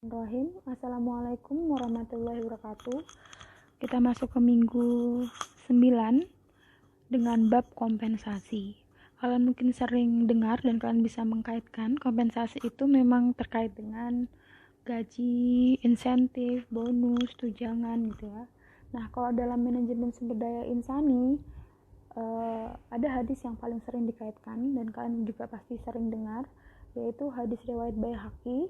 Bismillahirrahmanirrahim. Assalamualaikum warahmatullahi wabarakatuh. Kita masuk ke minggu 9 dengan bab kompensasi. Kalian mungkin sering dengar dan kalian bisa mengkaitkan kompensasi itu memang terkait dengan gaji, insentif, bonus, tunjangan gitu ya. Nah, kalau dalam manajemen sumber daya insani ada hadis yang paling sering dikaitkan dan kalian juga pasti sering dengar, yaitu hadis riwayat Baihaqi,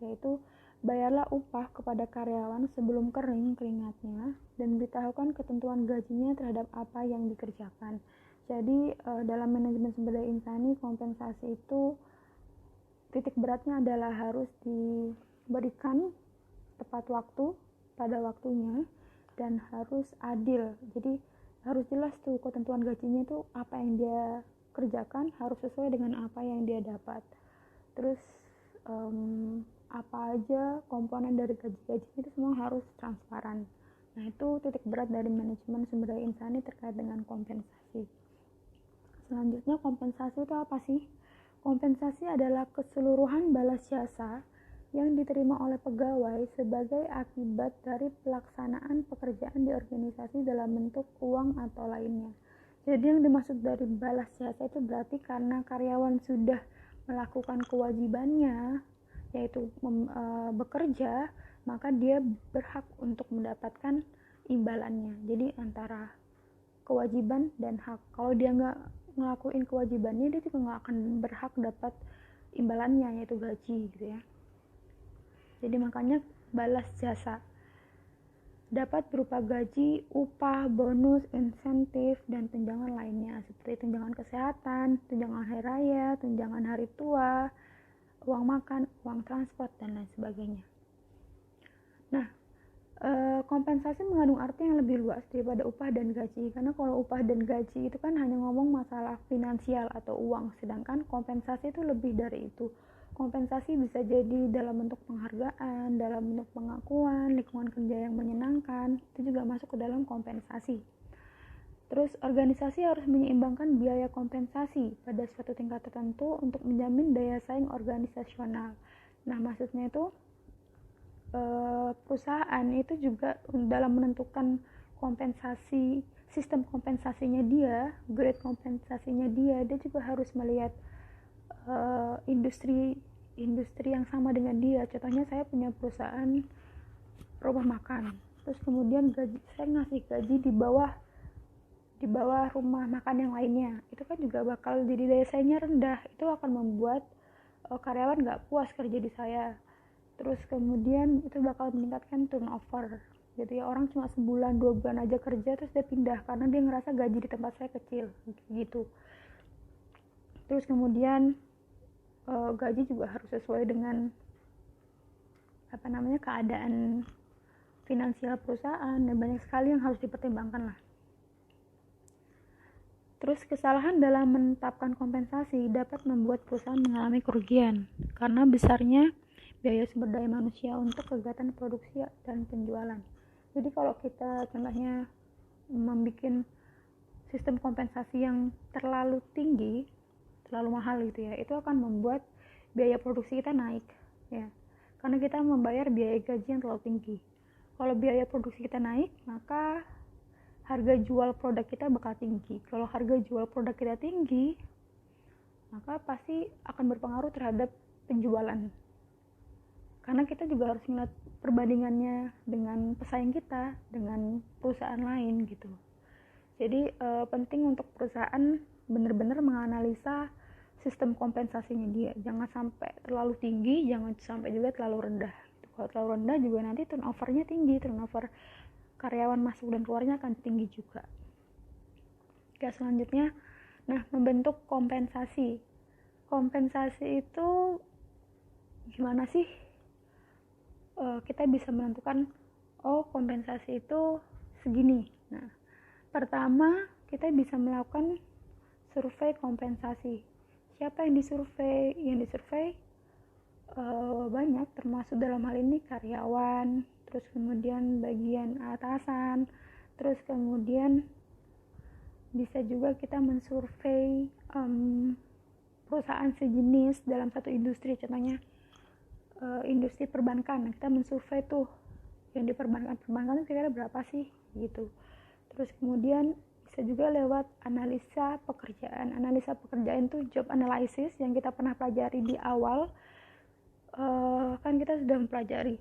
yaitu bayarlah upah kepada karyawan sebelum kering keringatnya dan beritahukan ketentuan gajinya terhadap apa yang dikerjakan. Jadi dalam manajemen sumber daya insani, kompensasi itu titik beratnya adalah harus diberikan tepat waktu pada waktunya dan harus adil. Jadi harus jelas tuh ketentuan gajinya tuh apa yang dia kerjakan harus sesuai dengan apa yang dia dapat. Terus apa aja komponen dari gaji-gajinya itu semua harus transparan. Nah, itu titik berat dari manajemen sumber daya insani terkait dengan kompensasi. Selanjutnya, kompensasi itu apa sih? Kompensasi adalah keseluruhan balas jasa yang diterima oleh pegawai sebagai akibat dari pelaksanaan pekerjaan di organisasi dalam bentuk uang atau lainnya. Jadi yang dimaksud dari balas jasa itu berarti karena karyawan sudah melakukan kewajibannya, yaitu bekerja, maka dia berhak untuk mendapatkan imbalannya. Jadi antara kewajiban dan hak. Kalau dia nggak ngelakuin kewajibannya, dia juga nggak akan berhak dapat imbalannya, yaitu gaji gitu ya. Jadi makanya balas jasa dapat berupa gaji, upah, bonus, insentif, dan tunjangan lainnya seperti tunjangan kesehatan, tunjangan hari raya, tunjangan hari tua, uang makan, uang transport, dan lain sebagainya. Nah, kompensasi mengandung arti yang lebih luas daripada upah dan gaji, karena kalau upah dan gaji itu kan hanya ngomong masalah finansial atau uang, sedangkan kompensasi itu lebih dari itu. Kompensasi bisa jadi dalam bentuk penghargaan, dalam bentuk pengakuan, lingkungan kerja yang menyenangkan, itu juga masuk ke dalam kompensasi. Terus organisasi harus menyeimbangkan biaya kompensasi pada suatu tingkat tertentu untuk menjamin daya saing organisasional. Nah, maksudnya itu perusahaan itu juga dalam menentukan kompensasi, sistem kompensasinya dia, grade kompensasinya dia juga harus melihat industri yang sama dengan dia. Contohnya saya punya perusahaan rumah makan, terus kemudian saya ngasih gaji di bawah rumah makan yang lainnya, itu kan juga bakal jadi daya saingnya rendah. Itu akan membuat karyawan nggak puas kerja di saya. Terus kemudian itu bakal meningkatkan turnover. Jadi orang cuma sebulan 2 bulan aja kerja terus dia pindah karena dia ngerasa gaji di tempat saya kecil gitu. Terus kemudian gaji juga harus sesuai dengan keadaan finansial perusahaan, dan banyak sekali yang harus dipertimbangkan lah. Terus kesalahan dalam menetapkan kompensasi dapat membuat perusahaan mengalami kerugian karena besarnya biaya sumber daya manusia untuk kegiatan produksi dan penjualan. Jadi kalau kita contohnya membuat sistem kompensasi yang terlalu tinggi, terlalu mahal gitu ya, itu akan membuat biaya produksi kita naik ya, karena kita membayar biaya gaji yang terlalu tinggi. Kalau biaya produksi kita naik, maka harga jual produk kita bakal tinggi. Kalau harga jual produk kita tinggi, maka pasti akan berpengaruh terhadap penjualan, karena kita juga harus melihat perbandingannya dengan pesaing kita, dengan perusahaan lain gitu. Jadi penting untuk perusahaan benar-benar menganalisa sistem kompensasinya dia, jangan sampai terlalu tinggi, jangan sampai juga terlalu rendah. Kalau terlalu rendah juga nanti turnovernya tinggi, turnover karyawan masuk dan keluarnya akan tinggi juga. Oke, selanjutnya, nah, membentuk kompensasi. Kompensasi itu gimana sih? Kita bisa menentukan, kompensasi itu segini. Nah, pertama kita bisa melakukan survei kompensasi. Siapa yang disurvei? Yang disurvei banyak, termasuk dalam hal ini karyawan, terus kemudian bagian atasan, terus kemudian bisa juga kita mensurvei perusahaan sejenis dalam satu industri. Contohnya industri perbankan. Nah, kita mensurvei tuh yang di perbankan itu kira-kira berapa sih gitu. Terus kemudian bisa juga lewat analisa pekerjaan tuh job analysis yang kita pernah pelajari di awal. Kan kita sudah mempelajari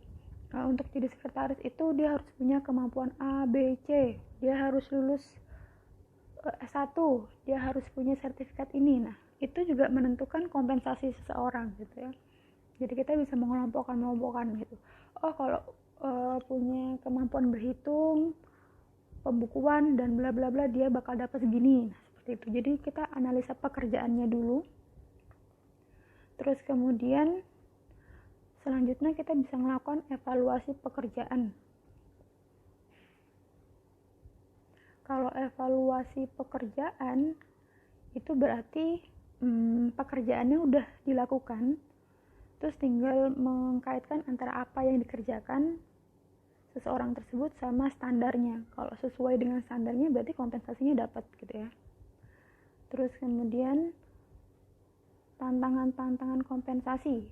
untuk jadi sekretaris itu dia harus punya kemampuan A, B, C, dia harus lulus S1, dia harus punya sertifikat ini. Nah, itu juga menentukan kompensasi seseorang gitu ya. Jadi kita bisa mengelompokkan gitu. Oh, kalau punya kemampuan berhitung, pembukuan dan bla bla bla, dia bakal dapat segini. Nah, seperti itu. Jadi kita analisa pekerjaannya dulu. Terus kemudian selanjutnya kita bisa melakukan evaluasi pekerjaan. Kalau evaluasi pekerjaan itu berarti pekerjaannya udah dilakukan, terus tinggal mengkaitkan antara apa yang dikerjakan seseorang tersebut sama standarnya. Kalau sesuai dengan standarnya berarti kompensasinya dapat gitu ya. Terus kemudian tantangan kompensasi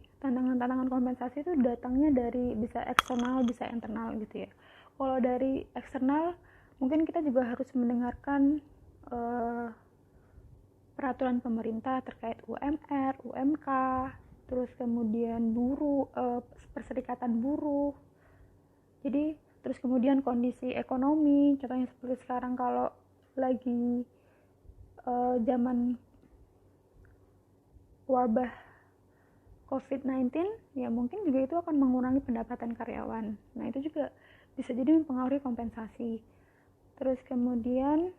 itu datangnya dari bisa eksternal bisa internal gitu ya. Kalau dari eksternal mungkin kita juga harus mendengarkan peraturan pemerintah terkait UMR, UMK, terus kemudian buruh, perserikatan buruh. Jadi terus kemudian kondisi ekonomi, contohnya seperti sekarang kalau lagi zaman wabah COVID-19, ya mungkin juga itu akan mengurangi pendapatan karyawan. Nah, itu juga bisa jadi mempengaruhi kompensasi. Terus kemudian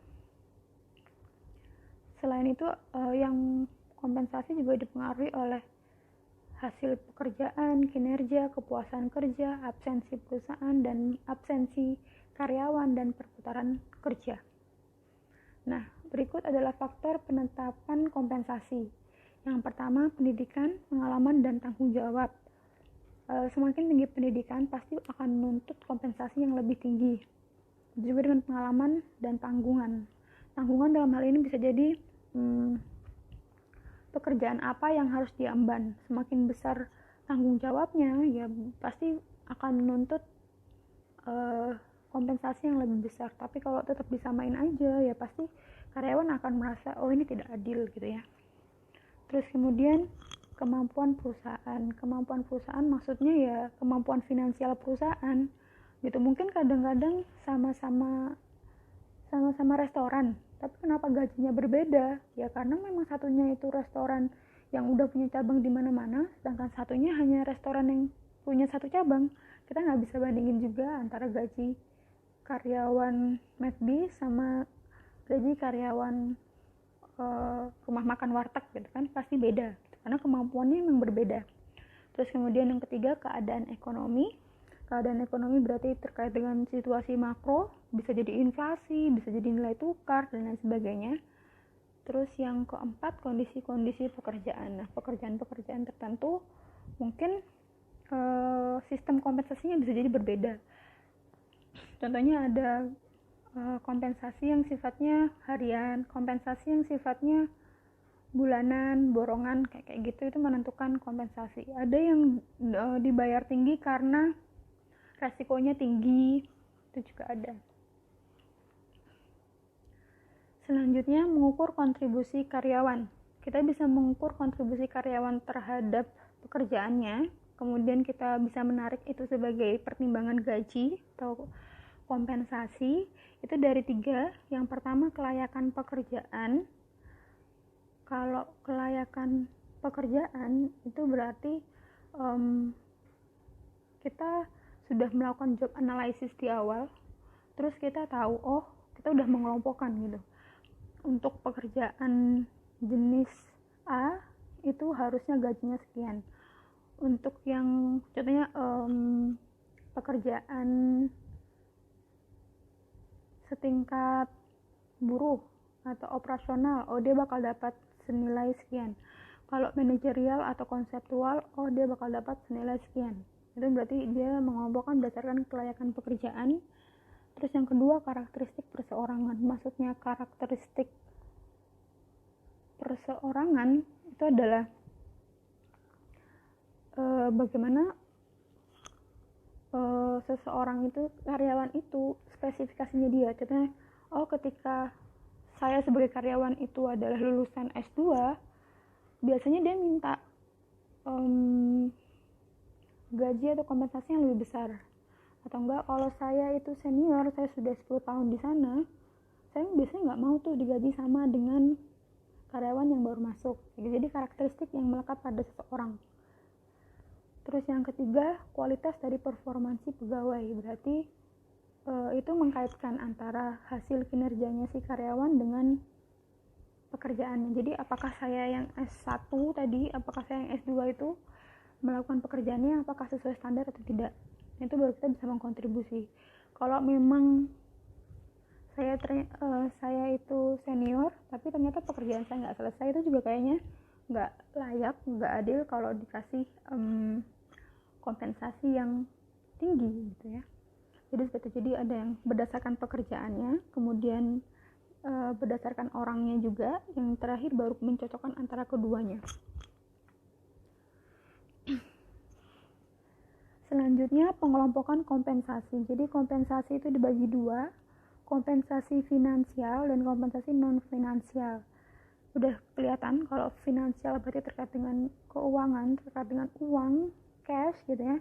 selain itu yang kompensasi juga dipengaruhi oleh hasil pekerjaan, kinerja, kepuasan kerja, absensi perusahaan, dan absensi karyawan dan perputaran kerja. Nah, berikut adalah faktor penetapan kompensasi. Yang pertama, pendidikan, pengalaman, dan tanggung jawab. Semakin tinggi pendidikan, pasti akan menuntut kompensasi yang lebih tinggi. Juga dengan pengalaman dan tanggungan. Tanggungan dalam hal ini bisa jadi pekerjaan apa yang harus diemban. Semakin besar tanggung jawabnya, ya pasti akan menuntut kompensasi yang lebih besar. Tapi kalau tetap disamain aja, ya pasti karyawan akan merasa, oh ini tidak adil gitu ya. Terus kemudian kemampuan perusahaan maksudnya ya kemampuan finansial perusahaan gitu. Mungkin kadang-kadang sama-sama restoran, tapi kenapa gajinya berbeda? Ya karena memang satunya itu restoran yang udah punya cabang di mana-mana, sedangkan satunya hanya restoran yang punya satu cabang. Kita nggak bisa bandingin juga antara gaji karyawan McD sama gaji karyawan rumah makan warteg gitu kan, pasti beda gitu, karena kemampuannya memang berbeda. Terus kemudian yang ketiga, keadaan ekonomi berarti terkait dengan situasi makro, bisa jadi inflasi, bisa jadi nilai tukar dan lain sebagainya. Terus yang keempat, kondisi pekerjaan. Nah, pekerjaan tertentu mungkin sistem kompensasinya bisa jadi berbeda. Contohnya ada kompensasi yang sifatnya harian, kompensasi yang sifatnya bulanan, borongan, kayak gitu, itu menentukan kompensasi. Ada yang dibayar tinggi karena resikonya tinggi, itu juga ada. Selanjutnya, mengukur kontribusi karyawan. Kita bisa mengukur kontribusi karyawan terhadap pekerjaannya, kemudian kita bisa menarik itu sebagai pertimbangan gaji atau kompensasi. Itu dari 3. Yang pertama, kelayakan pekerjaan. Kalau kelayakan pekerjaan itu berarti kita sudah melakukan job analysis di awal, terus kita tahu, oh kita udah mengelompokkan gitu. Untuk pekerjaan jenis A itu harusnya gajinya sekian. Untuk yang contohnya pekerjaan setingkat buruh atau operasional, oh dia bakal dapat senilai sekian. Kalau manajerial atau konseptual, oh dia bakal dapat senilai sekian. Itu berarti dia mengelompokkan berdasarkan kelayakan pekerjaan. Terus yang kedua, karakteristik perseorangan. Maksudnya karakteristik perseorangan itu adalah bagaimana seseorang itu, karyawan itu spesifikasinya dia. Contohnya, ketika saya sebagai karyawan itu adalah lulusan S2, biasanya dia minta gaji atau kompensasi yang lebih besar. Atau enggak, kalau saya itu senior, saya sudah 10 tahun di sana, saya biasanya nggak mau tuh digaji sama dengan karyawan yang baru masuk. Jadi karakteristik yang melekat pada seseorang. Terus yang ketiga, kualitas dari performansi pegawai. Berarti itu mengkaitkan antara hasil kinerjanya si karyawan dengan pekerjaannya. Jadi apakah saya yang S1 tadi, apakah saya yang S2 itu melakukan pekerjaannya apakah sesuai standar atau tidak. Itu baru kita bisa mengkontribusi. Kalau memang saya itu senior tapi ternyata pekerjaan saya nggak selesai, itu juga kayaknya nggak layak, nggak adil kalau dikasih kompensasi yang tinggi gitu ya. Jadi ada yang berdasarkan pekerjaannya, kemudian berdasarkan orangnya juga, yang terakhir baru mencocokkan antara keduanya. Selanjutnya pengelompokan kompensasi. Jadi kompensasi itu dibagi dua, kompensasi finansial dan kompensasi non finansial. Udah kelihatan kalau finansial berarti terkait dengan keuangan, terkait dengan uang, cash gitu ya.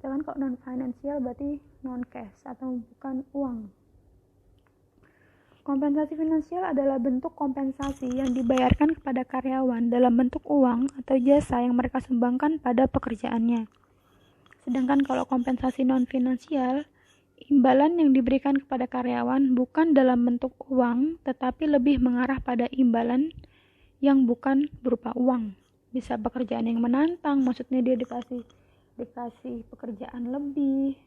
Sedangkan kalau non finansial berarti non cash atau bukan uang. Kompensasi finansial adalah bentuk kompensasi yang dibayarkan kepada karyawan dalam bentuk uang atau jasa yang mereka sumbangkan pada pekerjaannya. Sedangkan kalau kompensasi non-finansial, imbalan yang diberikan kepada karyawan bukan dalam bentuk uang, tetapi lebih mengarah pada imbalan yang bukan berupa uang. Bisa pekerjaan yang menantang, maksudnya dia dikasih pekerjaan lebih,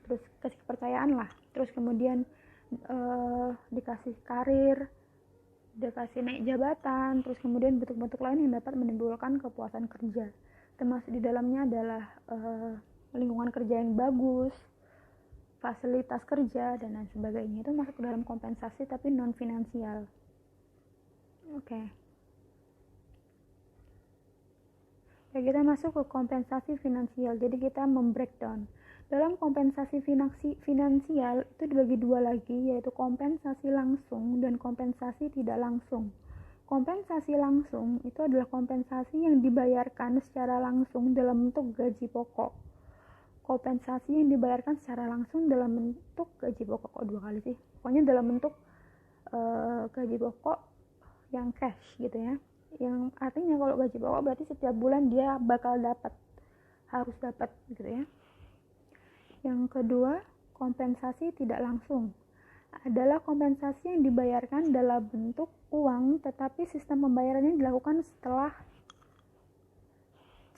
terus kasih kepercayaan lah, terus kemudian dikasih karir, dikasih naik jabatan, terus kemudian bentuk-bentuk lain yang dapat menimbulkan kepuasan kerja. Termasuk di dalamnya adalah lingkungan kerja yang bagus, fasilitas kerja, dan lain sebagainya. Itu masuk ke dalam kompensasi tapi non finansial. Oke. Kita masuk ke kompensasi finansial. Jadi kita membreakdown. Dalam kompensasi finansial itu dibagi dua lagi, yaitu kompensasi langsung dan kompensasi tidak langsung. Kompensasi langsung itu adalah kompensasi yang dibayarkan secara langsung dalam bentuk gaji pokok. Kompensasi yang dibayarkan secara langsung dalam bentuk gaji pokok. Dua kali sih. Pokoknya dalam bentuk gaji pokok yang cash gitu ya. Yang artinya kalau gaji pokok berarti setiap bulan dia bakal harus dapat gitu ya. Yang kedua, kompensasi tidak langsung adalah kompensasi yang dibayarkan dalam bentuk uang, tetapi sistem pembayarannya dilakukan setelah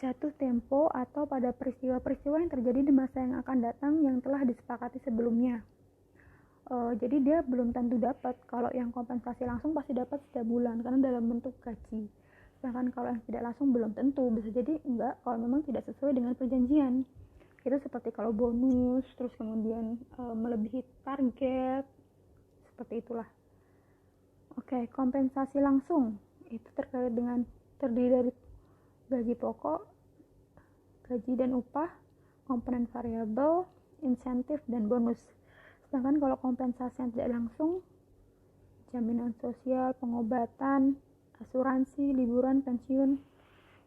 jatuh tempo atau pada peristiwa-peristiwa yang terjadi di masa yang akan datang yang telah disepakati sebelumnya. Jadi dia belum tentu dapat. Kalau yang kompensasi langsung pasti dapat setiap bulan karena dalam bentuk gaji. Sedangkan kalau yang tidak langsung belum tentu, bisa jadi enggak kalau memang tidak sesuai dengan perjanjian. Itu seperti kalau bonus, terus kemudian melebihi target, seperti itulah. Oke, kompensasi langsung itu terdiri dari gaji pokok, gaji dan upah, komponen variabel, insentif, dan bonus. Sedangkan kalau kompensasi yang tidak langsung, jaminan sosial, pengobatan, asuransi, liburan, pensiun.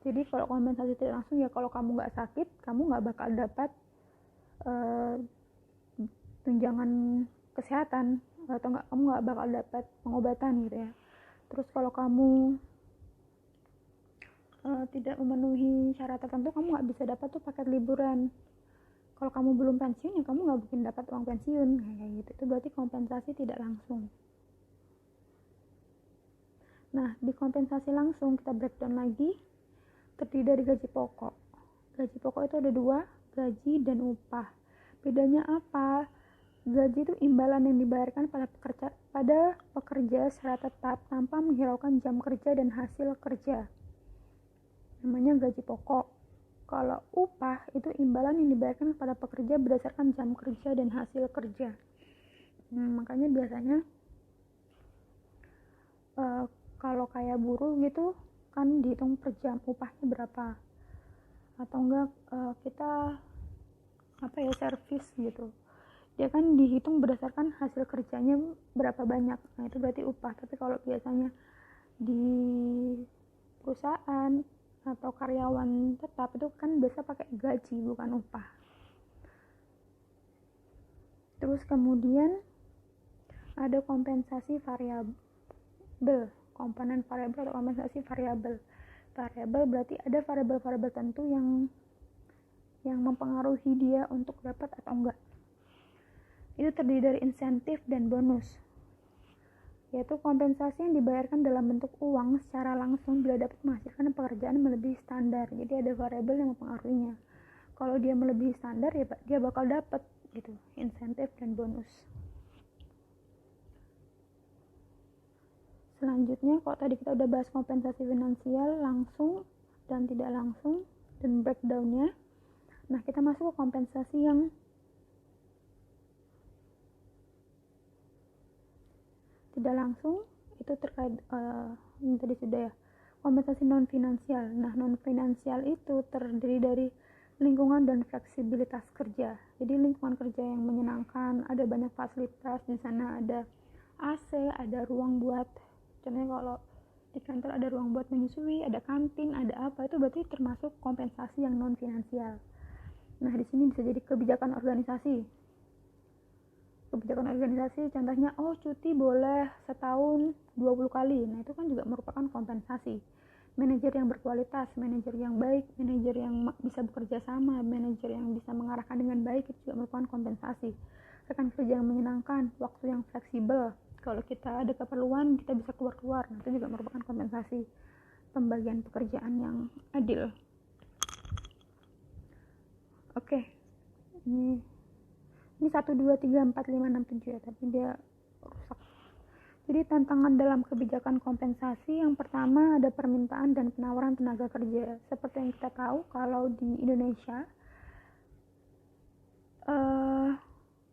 Jadi kalau kompensasi tidak langsung ya kalau kamu nggak sakit, kamu nggak bakal dapat tunjangan kesehatan, atau kamu nggak bakal dapat pengobatan gitu ya. Terus kalau kamu tidak memenuhi syarat tertentu, kamu nggak bisa dapat tuh paket liburan. Kalau kamu belum pensiun ya kamu nggak mungkin dapat uang pensiun kayak gitu. Itu berarti kompensasi tidak langsung. Nah, di kompensasi langsung kita breakdown lagi, terdiri dari gaji pokok. Gaji pokok itu ada dua, gaji dan upah. Bedanya apa? Gaji itu imbalan yang dibayarkan pada pekerja secara tetap tanpa menghiraukan jam kerja dan hasil kerja. Namanya gaji pokok. Kalau upah itu imbalan yang dibayarkan kepada pekerja berdasarkan jam kerja dan hasil kerja. Makanya biasanya kalau kayak buruh gitu kan dihitung per jam upahnya berapa, atau enggak kita service gitu. Dia kan dihitung berdasarkan hasil kerjanya berapa banyak. Nah, itu berarti upah. Tapi kalau biasanya di perusahaan atau karyawan tetap itu kan biasa pakai gaji bukan upah. Terus kemudian ada kompensasi variabel, komponen variabel atau kompensasi variabel. Variabel berarti ada variabel-variabel tertentu yang mempengaruhi dia untuk dapat atau enggak. Itu terdiri dari insentif dan bonus, yaitu kompensasi yang dibayarkan dalam bentuk uang secara langsung bila dapat menghasilkan pekerjaan melebihi standar. Jadi ada variabel yang mempengaruhinya. Kalau dia melebihi standar, ya dia bakal dapat gitu, insentif dan bonus. Selanjutnya, kalau tadi kita udah bahas kompensasi finansial langsung dan tidak langsung dan breakdown-nya. Nah, kita masuk ke kompensasi yang tidak langsung. Itu terkait ini tadi sudah ya, kompensasi non finansial. Nah, non finansial itu terdiri dari lingkungan dan fleksibilitas kerja. Jadi lingkungan kerja yang menyenangkan, ada banyak fasilitas di sana, ada AC, ada ruang buat, contohnya kalau di kantor ada ruang buat menyusui, ada kantin, ada apa, itu berarti termasuk kompensasi yang non finansial. Nah, di sini bisa jadi kebijakan organisasi. Kebijakan organisasi contohnya, cuti boleh setahun 20 kali. Nah, itu kan juga merupakan kompensasi. Manajer yang berkualitas, manajer yang baik, manajer yang bisa bekerja sama, manajer yang bisa mengarahkan dengan baik, itu juga merupakan kompensasi. Rekan kerja yang menyenangkan, waktu yang fleksibel, kalau kita ada keperluan kita bisa keluar-keluar. Nah, itu juga merupakan kompensasi. Pembagian pekerjaan yang adil. Oke, ini 1, 2, 3, 4, 5, 6, 7 ya, tapi dia rusak. Jadi tantangan dalam kebijakan kompensasi, yang pertama ada permintaan dan penawaran tenaga kerja. Seperti yang kita tahu, kalau di Indonesia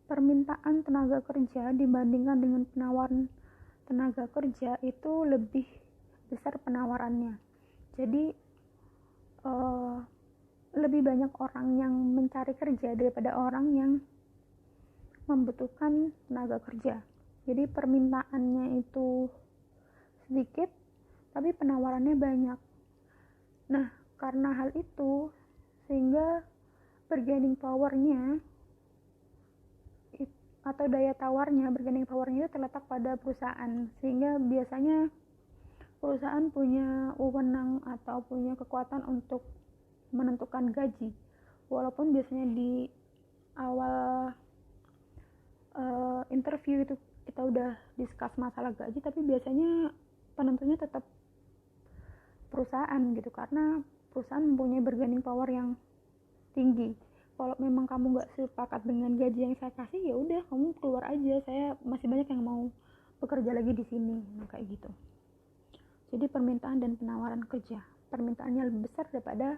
permintaan tenaga kerja dibandingkan dengan penawaran tenaga kerja itu lebih besar penawarannya. Jadi lebih banyak orang yang mencari kerja daripada orang yang membutuhkan tenaga kerja. Jadi permintaannya itu sedikit, tapi penawarannya banyak. Nah, karena hal itu, sehingga bargaining power-nya atau daya tawarnya, bargaining power-nya itu terletak pada perusahaan. Sehingga biasanya perusahaan punya wewenang atau punya kekuatan untuk menentukan gaji. Walaupun biasanya di awal interview itu kita udah discuss masalah gaji, tapi biasanya penentunya tetap perusahaan gitu, karena perusahaan mempunyai bargaining power yang tinggi. Kalau memang kamu nggak sepakat dengan gaji yang saya kasih, ya udah kamu keluar aja, saya masih banyak yang mau bekerja lagi di sini. Nah, kayak gitu. Jadi permintaan dan penawaran kerja, permintaannya lebih besar daripada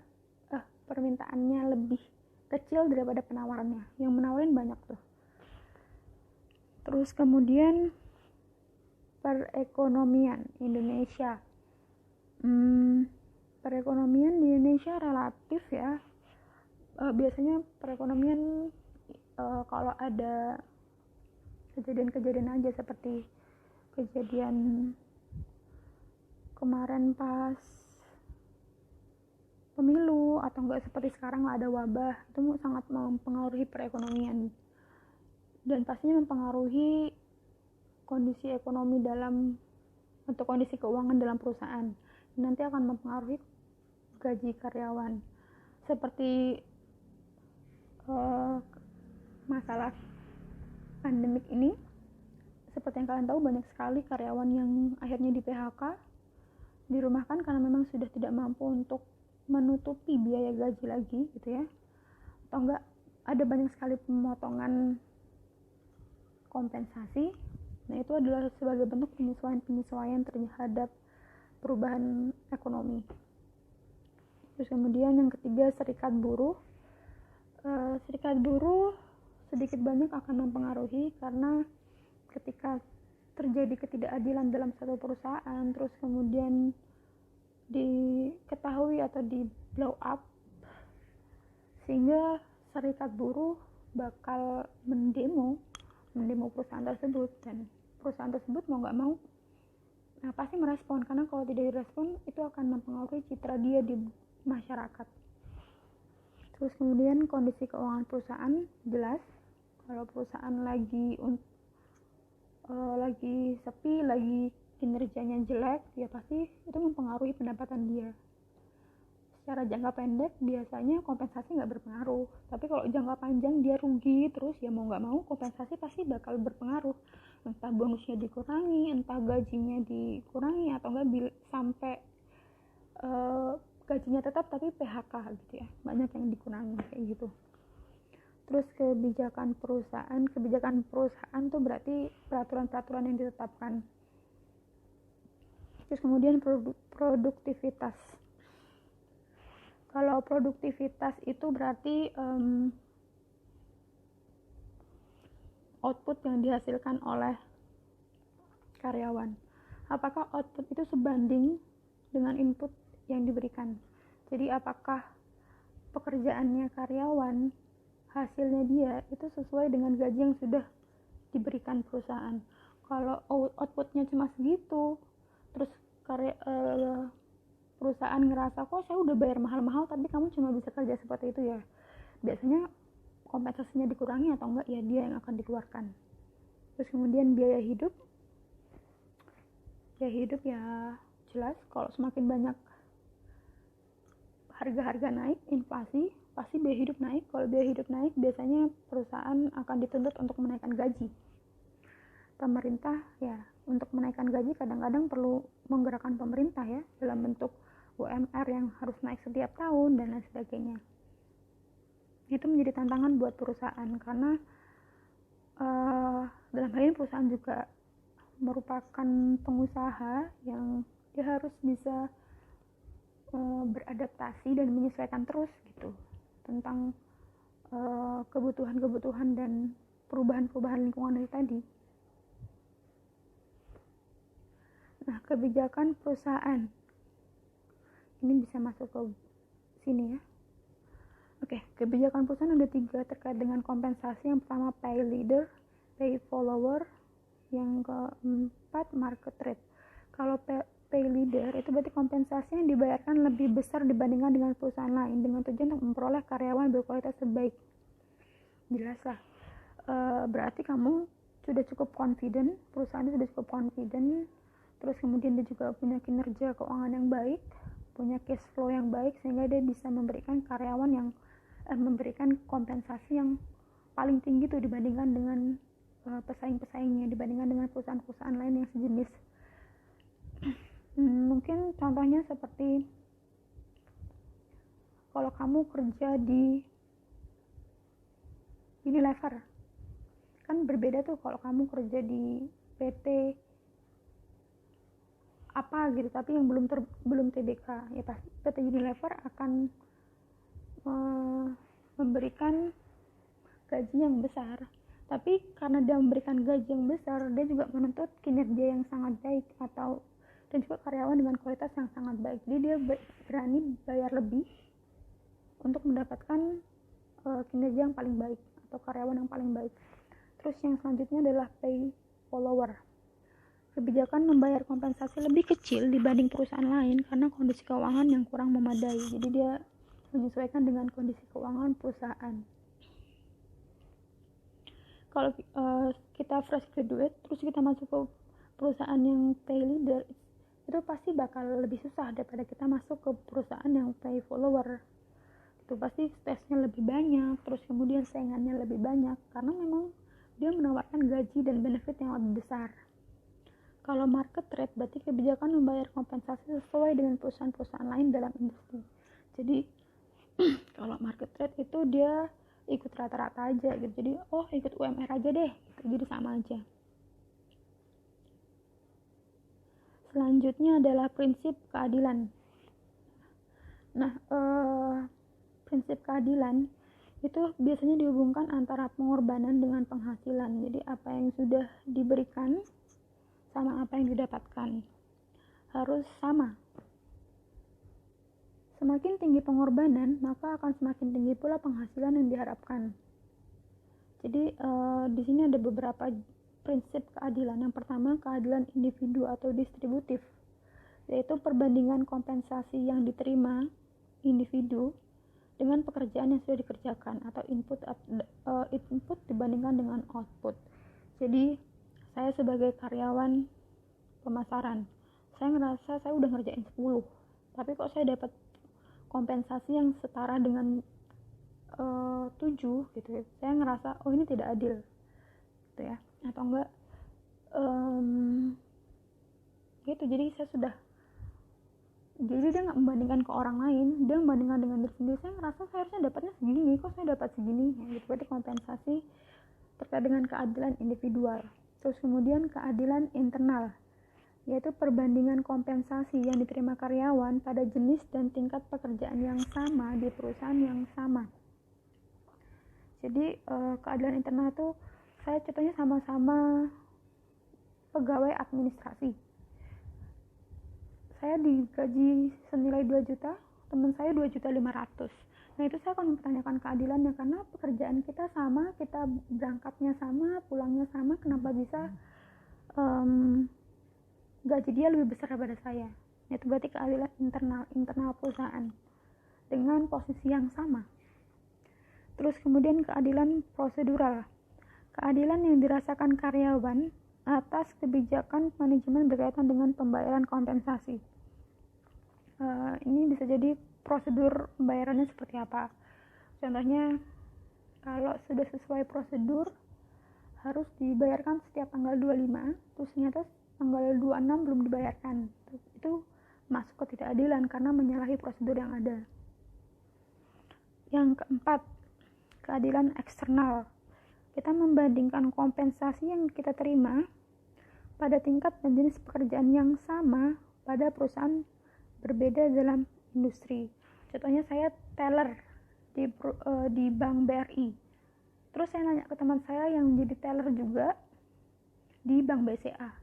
permintaannya lebih kecil daripada penawarannya. Yang menawarin banyak tuh. Terus kemudian perekonomian Indonesia. Perekonomian di Indonesia relatif ya. Biasanya perekonomian kalau ada kejadian-kejadian aja, seperti kejadian kemarin pas pemilu, atau enggak seperti sekarang ada wabah, itu sangat mempengaruhi perekonomian dan pastinya mempengaruhi kondisi ekonomi atau kondisi keuangan dalam perusahaan. Nanti akan mempengaruhi gaji karyawan. Seperti masalah pandemik ini, seperti yang kalian tahu, banyak sekali karyawan yang akhirnya di PHK, dirumahkan karena memang sudah tidak mampu untuk menutupi biaya gaji lagi gitu ya, atau enggak ada banyak sekali pemotongan kompensasi. Nah, itu adalah sebagai bentuk penyesuaian terhadap perubahan ekonomi. Terus kemudian yang ketiga, serikat buruh. Serikat buruh sedikit banyak akan mempengaruhi, karena ketika terjadi ketidakadilan dalam satu perusahaan, terus kemudian diketahui atau di blow up, sehingga serikat buruh bakal mendemo perusahaan tersebut, dan perusahaan tersebut mau nggak mau pasti merespon, karena kalau tidak direspon itu akan mempengaruhi citra dia di masyarakat. Terus kemudian kondisi keuangan perusahaan jelas, kalau perusahaan lagi sepi, lagi kinerjanya jelek, ya pasti itu mempengaruhi pendapatan dia. Secara jangka pendek biasanya kompensasi nggak berpengaruh, tapi kalau jangka panjang dia rugi terus, ya mau nggak mau kompensasi pasti bakal berpengaruh. Entah bonusnya dikurangi, entah gajinya dikurangi, atau enggak sampai gajinya tetap tapi PHK gitu ya, banyak yang dikurangi kayak gitu. Terus kebijakan perusahaan tuh berarti peraturan-peraturan yang ditetapkan. Terus kemudian produktivitas. Kalau produktivitas itu berarti output yang dihasilkan oleh karyawan. Apakah output itu sebanding dengan input yang diberikan? Jadi apakah pekerjaannya karyawan, hasilnya dia itu sesuai dengan gaji yang sudah diberikan perusahaan? Kalau outputnya cuma segitu, terus perusahaan ngerasa kok saya udah bayar mahal-mahal tapi kamu cuma bisa kerja seperti itu, ya biasanya kompensasinya dikurangi atau enggak ya dia yang akan dikeluarkan. Terus kemudian biaya hidup ya jelas, kalau semakin banyak harga-harga naik, inflasi, pasti biaya hidup naik. Kalau biaya hidup naik biasanya perusahaan akan dituntut untuk menaikkan gaji. Pemerintah ya untuk menaikkan gaji kadang-kadang perlu menggerakkan pemerintah ya, dalam bentuk UMR yang harus naik setiap tahun dan lain sebagainya. Itu menjadi tantangan buat perusahaan, karena dalam hal ini perusahaan juga merupakan pengusaha yang dia harus bisa beradaptasi dan menyesuaikan terus gitu tentang kebutuhan-kebutuhan dan perubahan-perubahan lingkungan itu tadi. Nah, kebijakan perusahaan ini bisa masuk ke sini ya. Oke, kebijakan perusahaan ada 3 terkait dengan kompensasi. Yang pertama pay leader, pay follower, yang keempat market rate. Kalau pay leader itu berarti kompensasi yang dibayarkan lebih besar dibandingkan dengan perusahaan lain dengan tujuan untuk memperoleh karyawan berkualitas terbaik. Jelas lah, berarti kamu sudah cukup confident, perusahaan sudah cukup confident, terus kemudian dia juga punya kinerja keuangan yang baik, punya cash flow yang baik, sehingga dia bisa memberikan karyawan yang memberikan kompensasi yang paling tinggi tuh dibandingkan dengan pesaing-pesaingnya, dibandingkan dengan perusahaan-perusahaan lain yang sejenis. Mungkin contohnya seperti kalau kamu kerja di Unilever, kan berbeda tuh kalau kamu kerja di PT apa gitu tapi yang belum TBK, ya pasti PT Unilever akan memberikan gaji yang besar. Tapi karena dia memberikan gaji yang besar, dia juga menuntut kinerja yang sangat baik dan juga karyawan dengan kualitas yang sangat baik. Jadi dia berani bayar lebih untuk mendapatkan kinerja yang paling baik atau karyawan yang paling baik. Terus yang selanjutnya adalah pay follower. Kebijakan membayar kompensasi lebih kecil dibanding perusahaan lain karena kondisi keuangan yang kurang memadai. Jadi dia menyesuaikan dengan kondisi keuangan perusahaan. Kalau kita fresh graduate terus kita masuk ke perusahaan yang pay leader, itu pasti bakal lebih susah daripada kita masuk ke perusahaan yang pay follower. Itu pasti stresnya lebih banyak, terus kemudian saingannya lebih banyak karena memang dia menawarkan gaji dan benefit yang lebih besar. Kalau market rate berarti kebijakan membayar kompensasi sesuai dengan perusahaan-perusahaan lain dalam industri. Jadi kalau market rate itu dia ikut rata-rata aja gitu. Jadi ikut UMR aja deh gitu. Jadi sama aja. Selanjutnya adalah prinsip keadilan. Nah, prinsip keadilan itu biasanya dihubungkan antara pengorbanan dengan penghasilan. Jadi apa yang sudah diberikan sama apa yang didapatkan harus sama. Semakin tinggi pengorbanan, maka akan semakin tinggi pula penghasilan yang diharapkan. Jadi di sini ada beberapa prinsip keadilan. Yang pertama, keadilan individu atau distributif, yaitu perbandingan kompensasi yang diterima individu dengan pekerjaan yang sudah dikerjakan, atau input dibandingkan dengan output. Jadi saya sebagai karyawan pemasaran, saya ngerasa saya udah ngerjain 10, tapi kok saya dapat kompensasi yang setara dengan 7 gitu ya. Saya ngerasa ini tidak adil gitu ya, atau enggak gitu. Jadi dia nggak membandingkan ke orang lain, dia membandingkan dengan diri sendiri. Saya ngerasa saya harusnya dapatnya segini, kok saya dapat segini gitu. Berarti kompensasi terkait dengan keadilan individual. Terus kemudian keadilan internal, yaitu perbandingan kompensasi yang diterima karyawan pada jenis dan tingkat pekerjaan yang sama di perusahaan yang sama. Jadi keadilan internal itu, saya contohnya sama-sama pegawai administrasi. Saya digaji senilai 2 juta, teman saya 2.500.000. Nah itu saya akan mempertanyakan keadilannya, karena pekerjaan kita sama, kita berangkatnya sama, pulangnya sama, kenapa bisa gaji dia lebih besar daripada saya? Itu berarti keadilan internal perusahaan dengan posisi yang sama. Terus kemudian keadilan prosedural, keadilan yang dirasakan karyawan atas kebijakan manajemen berkaitan dengan pembayaran kompensasi. Ini bisa jadi prosedur pembayarannya seperti apa. Contohnya, kalau sudah sesuai prosedur harus dibayarkan setiap tanggal 25, terus ternyata tanggal 26 belum dibayarkan. Itu masuk ke ketidakadilan karena menyalahi prosedur yang ada. Yang keempat, keadilan eksternal. Kita membandingkan kompensasi yang kita terima pada tingkat dan jenis pekerjaan yang sama pada perusahaan berbeda dalam industri. Contohnya saya teller di Bank BRI. Terus saya nanya ke teman saya yang jadi teller juga di Bank BCA.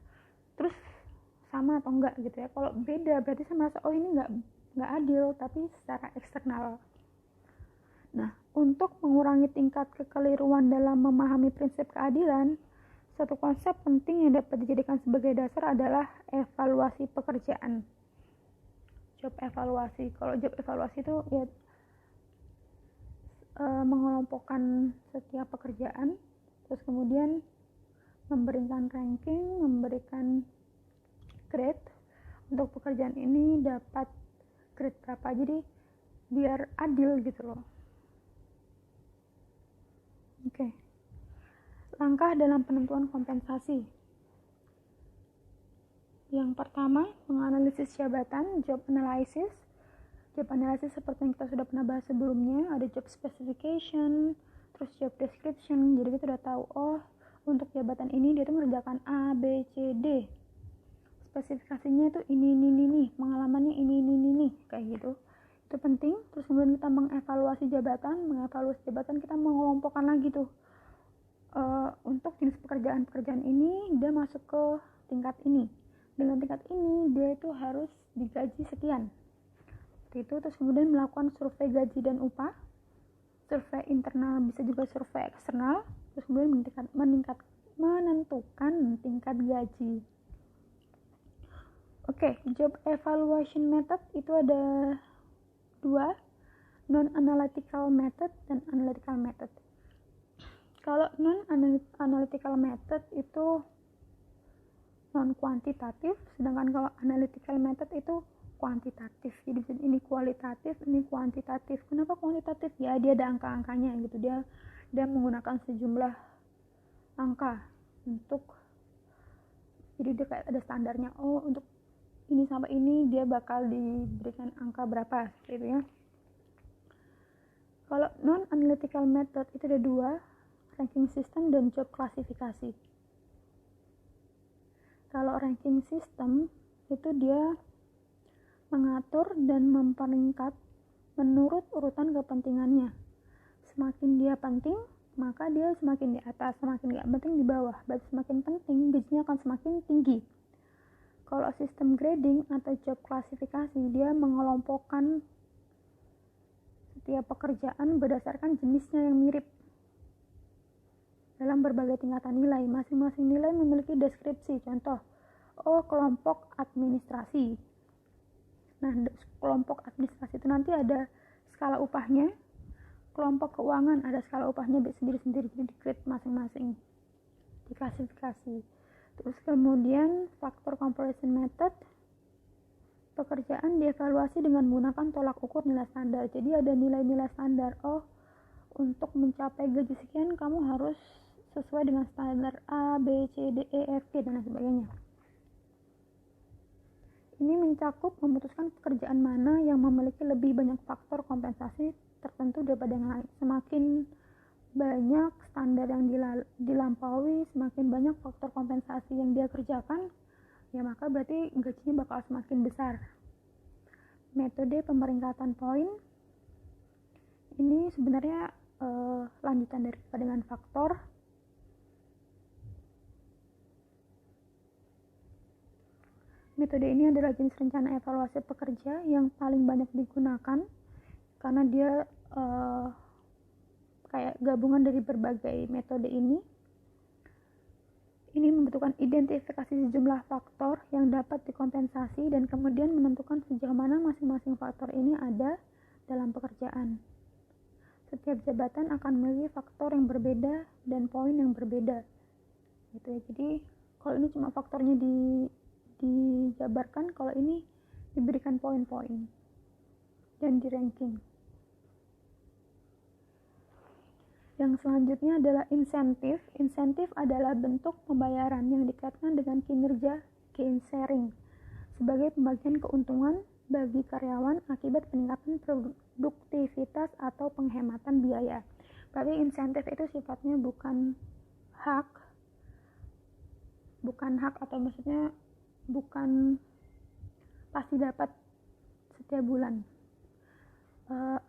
Terus sama atau enggak gitu ya. Kalau beda berarti saya merasa ini enggak adil, tapi secara eksternal. Nah, untuk mengurangi tingkat kekeliruan dalam memahami prinsip keadilan, satu konsep penting yang dapat dijadikan sebagai dasar adalah evaluasi pekerjaan. Job evaluasi. Kalau job evaluasi itu ya mengelompokkan setiap pekerjaan, terus kemudian memberikan ranking, memberikan grade. Untuk pekerjaan ini dapat grade berapa, jadi biar adil gitu loh. Oke. Langkah dalam penentuan kompensasi. Yang pertama, menganalisis jabatan, job analysis. Job analysis seperti yang kita sudah pernah bahas sebelumnya, ada job specification, terus job description. Jadi kita udah tahu, untuk jabatan ini dia tuh mengerjakan A, B, C, D. Spesifikasinya itu ini, pengalamannya ini, kayak gitu. Itu penting. Terus kemudian kita mengevaluasi jabatan kita mengelompokkan lagi tuh, untuk jenis pekerjaan ini dia masuk ke tingkat ini, dengan tingkat ini dia itu harus digaji sekian, seperti itu. Terus kemudian melakukan survei gaji dan upah, survei internal, bisa juga survei eksternal. Terus kemudian menentukan tingkat gaji. Oke, job evaluation method itu ada 2, non-analytical method dan analytical method. Kalau non-analytical method itu non-kuantitatif, sedangkan kalau analytical method itu kuantitatif. Jadi ini kualitatif, ini kuantitatif. Kenapa kuantitatif? Ya dia ada angka-angkanya gitu. Dia menggunakan sejumlah angka untuk, jadi dia kayak ada standarnya. Untuk ini sampai ini dia bakal diberikan angka berapa gitu ya. Kalau non-analytical method itu ada 2, ranking system dan job klasifikasi. Kalau ranking system itu dia mengatur dan memperingkat menurut urutan kepentingannya. Semakin dia penting, maka dia semakin di atas, semakin gak penting di bawah. Berarti semakin penting, gajinya akan semakin tinggi. Kalau sistem grading atau job klasifikasi, dia mengelompokkan setiap pekerjaan berdasarkan jenisnya yang mirip. dalam berbagai tingkatan nilai. Masing-masing nilai memiliki deskripsi. Contoh, kelompok administrasi. Nah, kelompok administrasi itu nanti ada skala upahnya. Kelompok keuangan ada skala upahnya sendiri-sendiri, jadi di grade masing-masing, diklasifikasi. Terus kemudian faktor comparison method, pekerjaan dievaluasi dengan menggunakan tolak ukur nilai standar. Jadi ada nilai-nilai standar. Untuk mencapai gaji sekian kamu harus sesuai dengan standar A, B, C, D, E, F, G dan lain sebagainya. Ini mencakup memutuskan pekerjaan mana yang memiliki lebih banyak faktor kompensasi tertentu daripada yang lain. Semakin banyak standar yang dilampaui, semakin banyak faktor kompensasi yang dia kerjakan, ya maka berarti gajinya bakal semakin besar. Metode pemeringkatan poin ini sebenarnya lanjutan daripada dengan faktor. Metode ini adalah jenis rencana evaluasi pekerja yang paling banyak digunakan karena dia kayak gabungan dari berbagai metode ini. Ini membutuhkan identifikasi sejumlah faktor yang dapat dikompensasi dan kemudian menentukan sejauh mana masing-masing faktor ini ada dalam pekerjaan. Setiap jabatan akan memiliki faktor yang berbeda dan poin yang berbeda. Gitu ya. Jadi kalau ini cuma faktornya dijabarkan, kalau ini diberikan poin-poin dan di ranking. Yang selanjutnya adalah insentif. Insentif adalah bentuk pembayaran yang dikaitkan dengan kinerja gain sharing sebagai pembagian keuntungan bagi karyawan akibat peningkatan produktivitas atau penghematan biaya. Berarti insentif itu sifatnya bukan hak atau maksudnya bukan pasti dapat setiap bulan.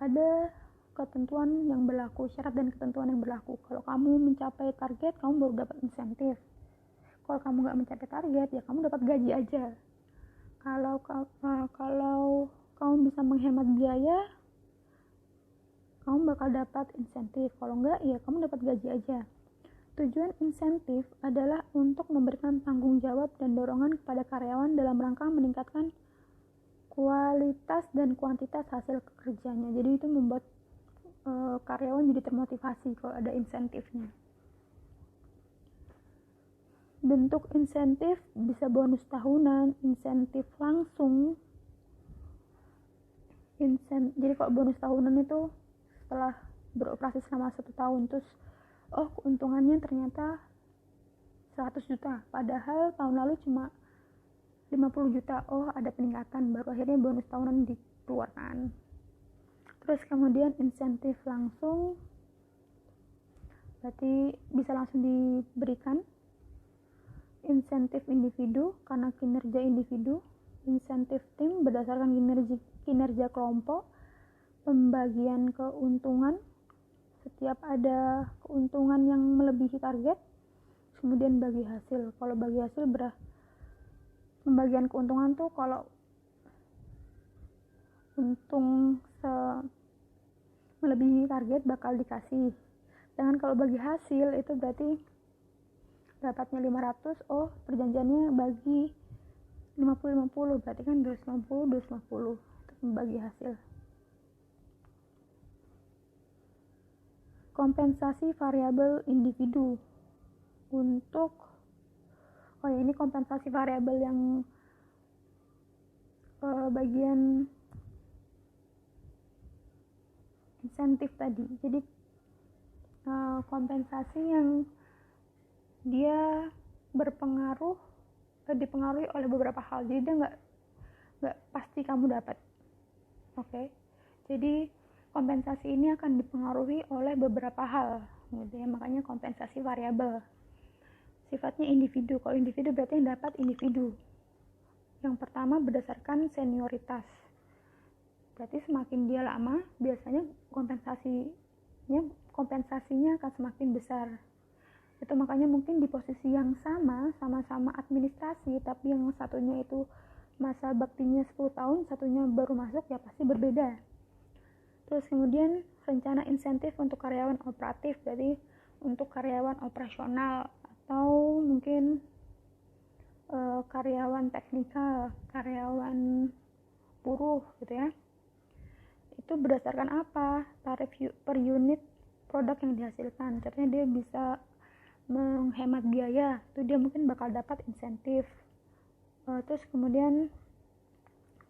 Ada ketentuan yang berlaku, syarat dan ketentuan yang berlaku. Kalau kamu mencapai target, kamu baru dapat insentif. Kalau kamu nggak mencapai target, ya kamu dapat gaji aja. Kalau kamu bisa menghemat biaya, kamu bakal dapat insentif. Kalau enggak, ya kamu dapat gaji aja. Tujuan insentif adalah untuk memberikan tanggung jawab dan dorongan kepada karyawan dalam rangka meningkatkan kualitas dan kuantitas hasil kerjanya. Jadi itu membuat karyawan jadi termotivasi kalau ada insentifnya. Bentuk insentif bisa bonus tahunan, insentif langsung. Jadi kalau bonus tahunan itu setelah beroperasi selama 1 tahun, terus keuntungannya ternyata 100 juta, padahal tahun lalu cuma 50 juta. Ada peningkatan, baru akhirnya bonus tahunan dikeluarkan. Terus kemudian insentif langsung berarti bisa langsung diberikan. Insentif individu karena kinerja individu. Insentif tim berdasarkan kinerja kelompok. Pembagian keuntungan, setiap ada keuntungan yang melebihi target. Kemudian bagi hasil. Kalau bagi hasil pembagian keuntungan tuh kalau untung melebihi target bakal dikasih. Sedangkan kalau bagi hasil itu berarti dapatnya 500, perjanjiannya bagi 50-50, berarti kan 250 untuk membagi hasil. Kompensasi variabel individu untuk ini kompensasi variabel yang bagian insentif tadi. Jadi kompensasi yang dia dipengaruhi oleh beberapa hal. Jadi dia nggak pasti kamu dapat. Oke. Jadi kompensasi ini akan dipengaruhi oleh beberapa hal, gitu ya. Makanya kompensasi variabel. Sifatnya individu. Kalau individu berarti yang dapat individu. Yang pertama berdasarkan senioritas. Berarti semakin dia lama, biasanya kompensasinya akan semakin besar. Itu makanya mungkin di posisi yang sama-sama administrasi, tapi yang satunya itu masa baktinya 10 tahun, satunya baru masuk, ya pasti berbeda. Terus kemudian rencana insentif untuk karyawan operatif, berarti untuk karyawan operasional atau mungkin karyawan teknikal, karyawan buruh gitu ya. Itu berdasarkan apa? Tarif per unit produk yang dihasilkan. Contohnya dia bisa menghemat biaya, itu dia mungkin bakal dapat insentif. Terus kemudian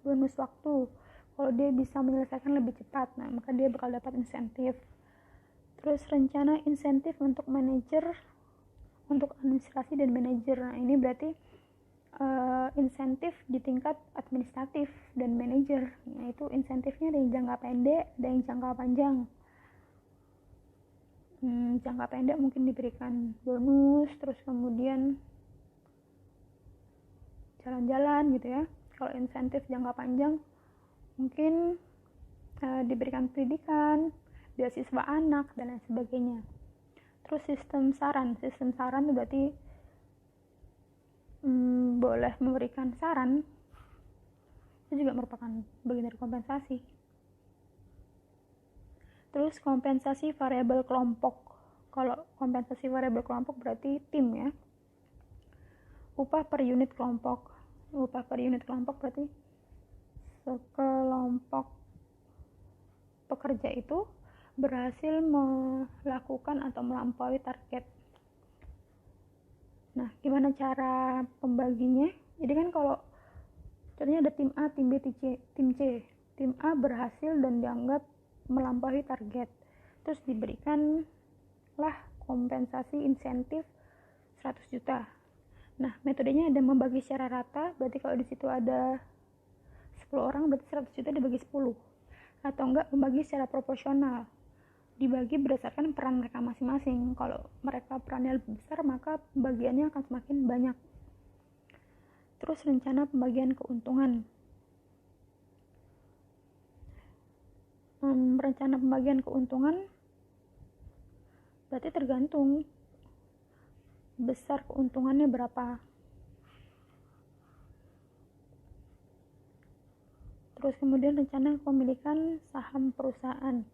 bonus waktu, kalau dia bisa menyelesaikan lebih cepat, nah maka dia bakal dapat insentif. Terus rencana insentif untuk manajer, untuk administrasi dan manajer. Nah ini berarti insentif di tingkat administratif dan manajer. Nah itu insentifnya ada yang jangka pendek, ada yang jangka panjang. Jangka pendek mungkin diberikan bonus, terus kemudian jalan-jalan gitu ya. Kalau insentif jangka panjang mungkin diberikan pendidikan, beasiswa anak dan lain sebagainya. Terus sistem saran itu berarti boleh memberikan saran, itu juga merupakan bagian dari kompensasi. Terus kompensasi variabel kelompok. Kalau kompensasi variabel kelompok berarti tim ya. Upah per unit kelompok. Upah per unit kelompok berarti sekelompok pekerja itu berhasil melakukan atau melampaui target. Nah, gimana cara pembaginya? Jadi kan kalau contohnya ada tim A, tim B, tim C. Tim A berhasil dan dianggap melampaui target, terus diberikanlah kompensasi insentif 100 juta. Nah metodenya ada membagi secara rata, berarti kalau di situ ada 10 orang berarti 100 juta dibagi 10, atau enggak membagi secara proporsional, dibagi berdasarkan peran mereka masing-masing. Kalau mereka perannya lebih besar maka pembagiannya akan semakin banyak. Terus rencana pembagian keuntungan. Rencana pembagian keuntungan berarti tergantung besar keuntungannya berapa. Terus kemudian rencana kepemilikan saham perusahaan.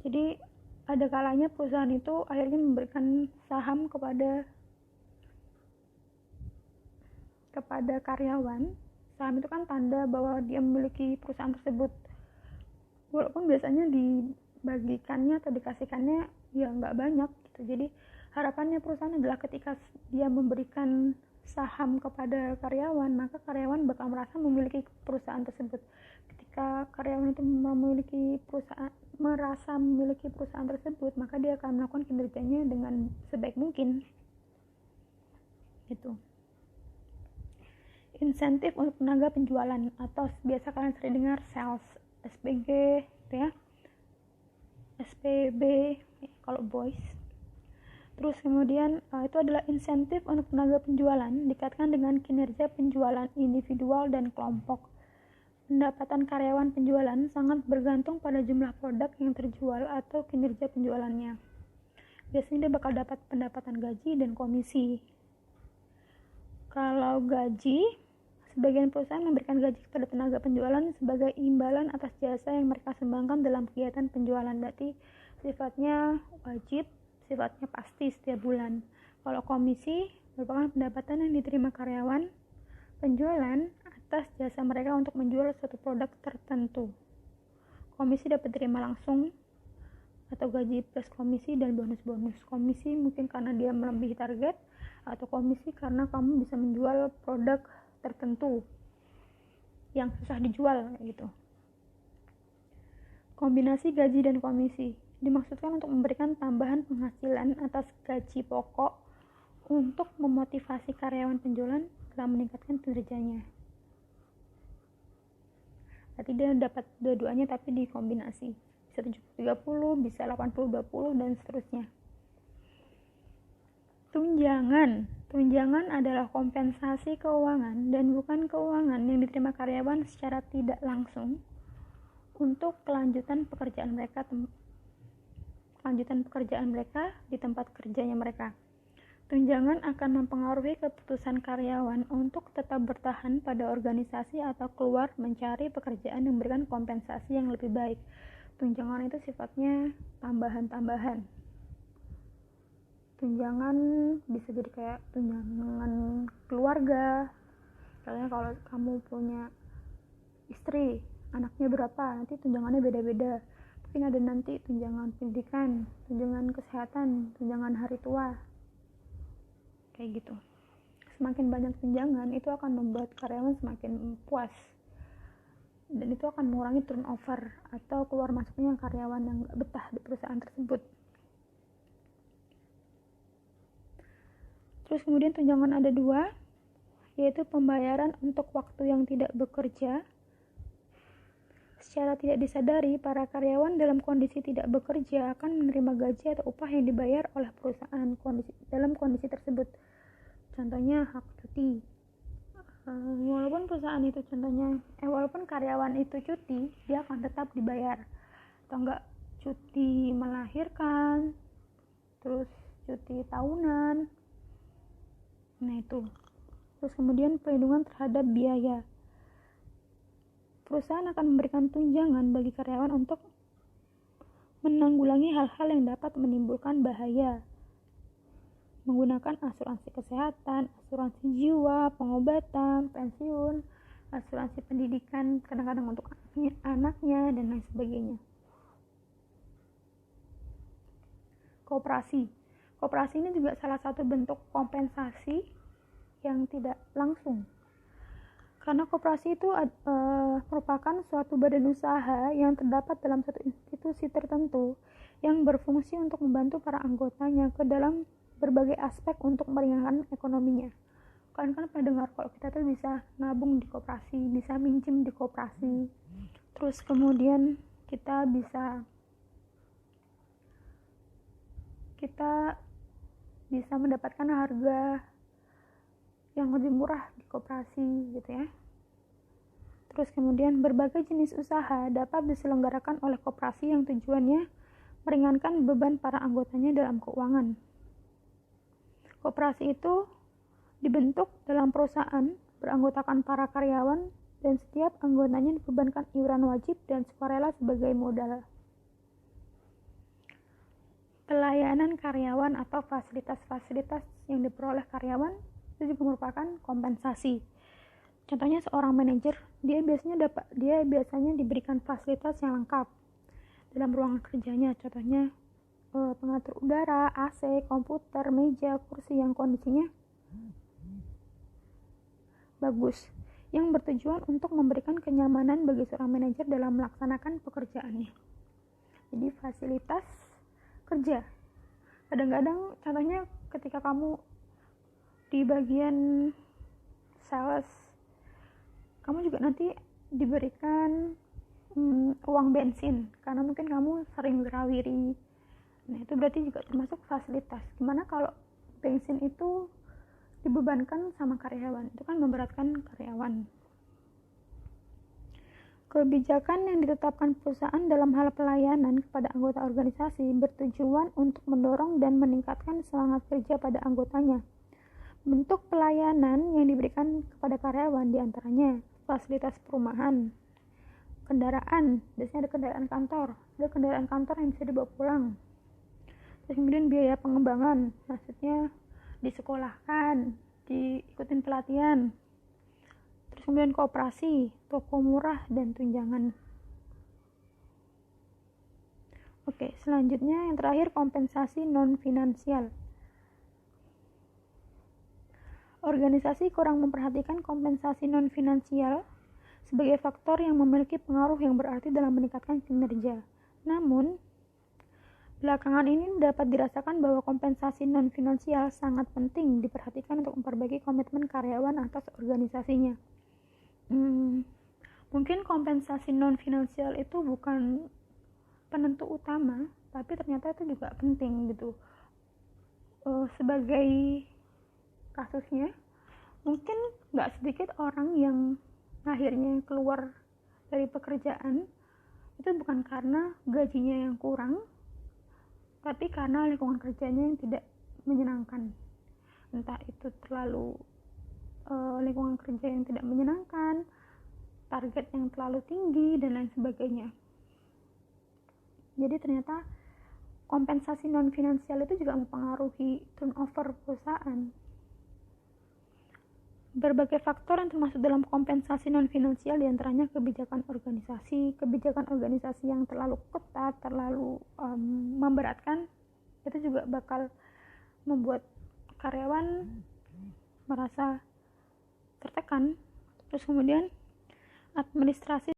Jadi ada kalanya perusahaan itu akhirnya memberikan saham kepada karyawan. Saham itu kan tanda bahwa dia memiliki perusahaan tersebut, walaupun biasanya dibagikannya atau dikasihkannya ya nggak banyak gitu. Jadi harapannya perusahaan adalah ketika dia memberikan saham kepada karyawan, maka karyawan bakal merasa memiliki perusahaan tersebut. Ketika karyawan itu merasa memiliki perusahaan tersebut, maka dia akan melakukan kinerjanya dengan sebaik mungkin gitu. Insentif untuk tenaga penjualan atau biasa kalian sering dengar sales, SPG gitu ya, SPB kalau boys. Terus kemudian itu adalah insentif untuk tenaga penjualan dikaitkan dengan kinerja penjualan individual dan kelompok. Pendapatan karyawan penjualan sangat bergantung pada jumlah produk yang terjual atau kinerja penjualannya. Biasanya dia bakal dapat pendapatan gaji dan komisi. Kalau gaji, sebagian perusahaan memberikan gaji kepada tenaga penjualan sebagai imbalan atas jasa yang mereka sumbangkan dalam kegiatan penjualan. Berarti sifatnya wajib, sifatnya pasti setiap bulan. Kalau komisi merupakan pendapatan yang diterima karyawan penjualan atas jasa mereka untuk menjual suatu produk tertentu. Komisi dapat diterima langsung atau gaji plus komisi dan bonus-bonus. Komisi mungkin karena dia melebihi target, atau komisi karena kamu bisa menjual produk tertentu yang susah dijual gitu. Kombinasi gaji dan komisi dimaksudkan untuk memberikan tambahan penghasilan atas gaji pokok untuk memotivasi karyawan penjualan dalam meningkatkan kinerjanya. Berarti dia dapat dua-duanya tapi dikombinasi. Bisa 70-30, bisa 80-20 dan seterusnya. Tunjangan adalah kompensasi keuangan dan bukan keuangan yang diterima karyawan secara tidak langsung untuk kelanjutan pekerjaan mereka di tempat kerjanya mereka. Tunjangan akan mempengaruhi keputusan karyawan untuk tetap bertahan pada organisasi atau keluar mencari pekerjaan yang memberikan kompensasi yang lebih baik. tunjangan itu sifatnya tambahan-tambahan. Tunjangan bisa jadi kayak tunjangan keluarga. Misalnya kalau kamu punya istri, anaknya berapa, nanti tunjangannya beda-beda. Mungkin ada nanti tunjangan pendidikan, tunjangan kesehatan, tunjangan hari tua, kayak gitu. Semakin banyak tunjangan, itu akan membuat karyawan semakin puas, dan itu akan mengurangi turnover atau keluar masuknya karyawan yang gak betah di perusahaan tersebut. Terus kemudian tunjangan ada 2, yaitu pembayaran untuk waktu yang tidak bekerja. Secara tidak disadari, para karyawan dalam kondisi tidak bekerja akan menerima gaji atau upah yang dibayar oleh perusahaan dalam kondisi tersebut. Contohnya hak cuti. Walaupun karyawan itu cuti, dia akan tetap dibayar. Atau enggak cuti melahirkan, terus cuti tahunan. Nah itu. Terus kemudian perlindungan terhadap biaya. Perusahaan akan memberikan tunjangan bagi karyawan untuk menanggulangi hal-hal yang dapat menimbulkan bahaya. Menggunakan asuransi kesehatan, asuransi jiwa, pengobatan, pensiun, asuransi pendidikan, kadang-kadang untuk anaknya, dan lain sebagainya. Koperasi ini juga salah satu bentuk kompensasi yang tidak langsung. Karena koperasi itu merupakan suatu badan usaha yang terdapat dalam satu institusi tertentu yang berfungsi untuk membantu para anggotanya ke dalam berbagai aspek untuk meringankan ekonominya. Kalian kan pernah dengar kalau kita tuh bisa nabung di koperasi, bisa minjem di koperasi, terus kemudian kita bisa mendapatkan harga yang lebih murah di koperasi gitu ya. Terus kemudian berbagai jenis usaha dapat diselenggarakan oleh koperasi yang tujuannya meringankan beban para anggotanya dalam keuangan. Koperasi itu dibentuk dalam perusahaan beranggotakan para karyawan dan setiap anggotanya dibebankan iuran wajib dan sukarela sebagai modal. Pelayanan karyawan atau fasilitas-fasilitas yang diperoleh karyawan itu juga merupakan kompensasi. Contohnya seorang manajer, dia biasanya diberikan fasilitas yang lengkap dalam ruangan kerjanya. Contohnya pengatur udara, AC, komputer, meja, kursi yang kondisinya bagus, yang bertujuan untuk memberikan kenyamanan bagi seorang manajer dalam melaksanakan pekerjaannya. Jadi fasilitas kerja. Kadang-kadang contohnya ketika kamu di bagian sales, kamu juga nanti diberikan uang bensin karena mungkin kamu sering gerawiri. Nah itu berarti juga termasuk fasilitas. Gimana kalau bensin itu dibebankan sama karyawan, itu kan memberatkan karyawan. Kebijakan yang ditetapkan perusahaan dalam hal pelayanan kepada anggota organisasi bertujuan untuk mendorong dan meningkatkan semangat kerja pada anggotanya. Bentuk pelayanan yang diberikan kepada karyawan diantaranya fasilitas perumahan, kendaraan, biasanya ada kendaraan kantor yang bisa dibawa pulang. Terus kemudian biaya pengembangan, maksudnya disekolahkan, diikutin pelatihan. Terus kemudian koperasi, toko murah, dan tunjangan. Oke, selanjutnya yang terakhir kompensasi non-finansial. Organisasi kurang memperhatikan kompensasi non-finansial sebagai faktor yang memiliki pengaruh yang berarti dalam meningkatkan kinerja. Namun, belakangan ini dapat dirasakan bahwa kompensasi non-finansial sangat penting diperhatikan untuk memperbaiki komitmen karyawan atas organisasinya. Mungkin kompensasi non-finansial itu bukan penentu utama, tapi ternyata itu juga penting gitu. Sebagai kasusnya, mungkin gak sedikit orang yang akhirnya keluar dari pekerjaan itu bukan karena gajinya yang kurang, tapi karena lingkungan kerjanya yang tidak menyenangkan. Entah itu terlalu lingkungan kerja yang tidak menyenangkan, target yang terlalu tinggi, dan lain sebagainya. Jadi ternyata kompensasi non finansial itu juga mempengaruhi turnover perusahaan. Berbagai faktor yang termasuk dalam kompensasi non finansial diantaranya kebijakan organisasi yang terlalu ketat, terlalu memberatkan, itu juga bakal membuat karyawan merasa tertekan. Terus kemudian administrasi